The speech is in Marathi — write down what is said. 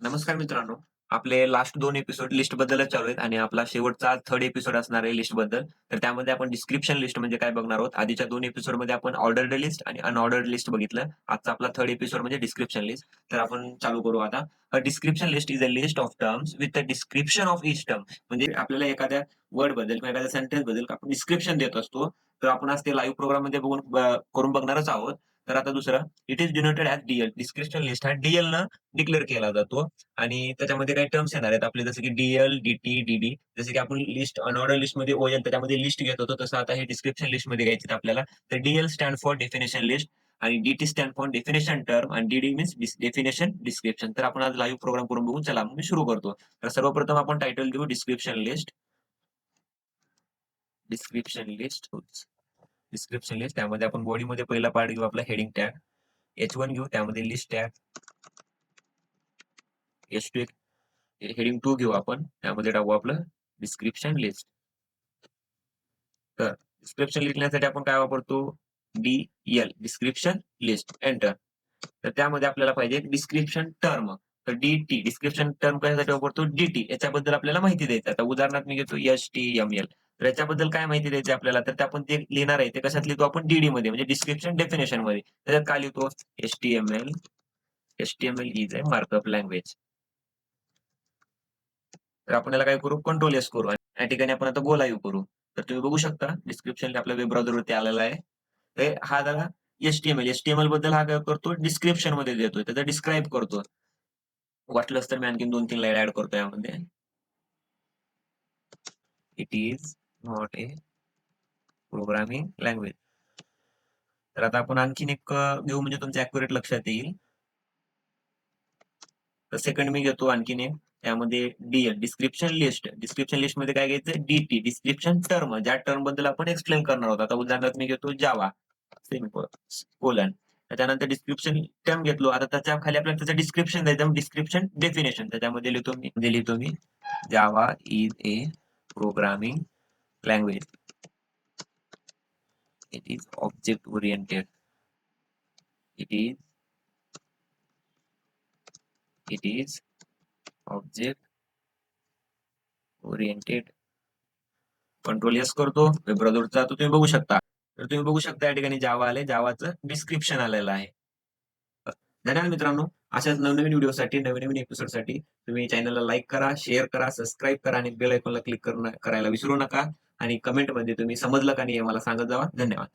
नमस्कार मित्रांनो. आपले लास्ट 2 एपिसोड लिस्टबद्दलच चालू आहेत आणि आपला शेवटचा थर्ड एपिसोड असणार आहे लिस्टबद्दल. तर त्यामध्ये आपण डिस्क्रिप्शन लिस्ट म्हणजे काय बघणार आहोत. आधीच्या 2 एपिसोडमध्ये आपण ऑर्डर्ड लिस्ट आणि अनऑर्डर्ड लिस्ट बघितलं. आजचा आपला थर्ड एपिसोड म्हणजे डिस्क्रिप्शन लिस्ट. तर आपण चालू करू आता. A description list is a list of terms with a description of each term. म्हणजे आपल्याला एखाद्या वर्डबद्दल किंवा एखाद्या सेंटेन्सबद्दल आपण डिस्क्रिप्शन देत असतो. तर आपण आज ते लाईव्ह प्रोग्राममध्ये करून बघणारच आहोत. तर आता दुसरं it is denoted as D description list हा डी डिक्लेअर केला जातो. आणि त्याच्यामध्ये काही टर्म्स येणार आहेत आपले जसं की डी-एल, डी-टी, डी-डी. जसं की आपण लिस्ट अनऑर्डर लिस्टमध्ये ओ-एल त्याच्यामध्ये लिस्ट घेत होतो, तसं आता हे डिस्क्रिप्शन लिस्टमध्ये घ्यायचे आपल्याला. तर D L stand for definition list आणि D T stand for definition term आणि डी-डी मीन्स डेफिनिशन डिस्क्रिप्शन. तर आपण आज लाईव्ह प्रोग्राम करून बघू. चला मग मी सुरू करतो. तर सर्वप्रथम आपण टायटल देऊ description list. Description list description list त्यामध्ये आपण बॉडीमध्ये पहिला पार्ट घेऊ आपला हेडिंग टॅग. H1 घेऊ त्यामध्ये लिस्ट टॅग. H2 हेडिंग 2 घेऊ आपण. त्यामध्ये टाकू आपलं डिस्क्रिप्शन लिस्ट. तर डिस्क्रिप्शन लिहिण्यासाठी आपण काय वापरतो? D-L description list enter. तर त्यामध्ये आपल्याला पाहिजे डिस्क्रिप्शन टर्म. तर डी-टी डिस्क्रिप्शन टर्म कशासाठी वापरतो? डी-टी याच्याबद्दल आपल्याला माहिती द्यायची. आता उदाहरणार्थ मी घेतो एच-टी-एम-एल. तर याच्याबद्दल काय माहिती द्यायची आपल्याला? तर ते आपण ते लिहिणार आहे ते कशात लिहितो आपण? डी-डी मध्ये म्हणजे डिस्क्रिप्शन डेफिनेशन मध्ये. त्याच्यात काय लिहितो? H-T-M-L. H-T-M-L is a markup language. तर आपण याला काय करू? कंट्रोल एस करू आणि या ठिकाणी आपण आता गो लाईव्ह करू. तर तुम्ही बघू शकता डिस्क्रिप्शन आपल्या वेब ब्राउझरवरती आलेला आहे. तर हा झाला एच-टी-एम-एल. एच-टी-एम-एल बद्दल हा काय करतो? डिस्क्रिप्शन मध्ये देतोय. त्याचा डिस्क्राईब करतो. वाटलंच तर मी आणखीन 2-3 लाईन ऍड करतो यामध्ये. It is not a programming language. तर आता आपण आणखीन एक घेऊ म्हणजे तुमच्या अॅक्युरेट लक्षात येईल. तर सेकंड मी घेतो आणखीन एक. त्यामध्ये D-L description list. Description list मध्ये काय घ्यायचं? D-T description term. ज्या टर्म बद्दल आपण एक्सप्लेन करणार आहोत. आता उदाहरणार्थ मी घेतो जावा कोलन. त्याच्यानंतर डिस्क्रिप्शन टर्म घेतलो. आता त्याच्या खाली आपल्याला त्याचं डिस्क्रिप्शन द्यायचं. डिस्क्रिप्शन डेफिनेशन त्याच्यामध्ये लिहितो मी Java is a programming language. It is object oriented. It is object oriented. Control S करतो. वेब ब्राउझरचा तो तुम्ही बघू शकता. तर तुम्ही बघू शकता या ठिकाणी जावा आले. जावाचं डिस्क्रिप्शन आलेलं आहे. धन्यवाद मित्रांनो. अशाच नवनवीन व्हिडिओसाठी, नवीन-नवीन एपिसोडसाठी तुम्ही चॅनलला लाईक करा, शेअर करा, सबस्क्राईब करा आणि बेल आयकॉनला क्लिक करायला विसरू नका. आणि कमेंटमध्ये तुम्ही समजलं का नाही हे मला सांगत जावा. धन्यवाद.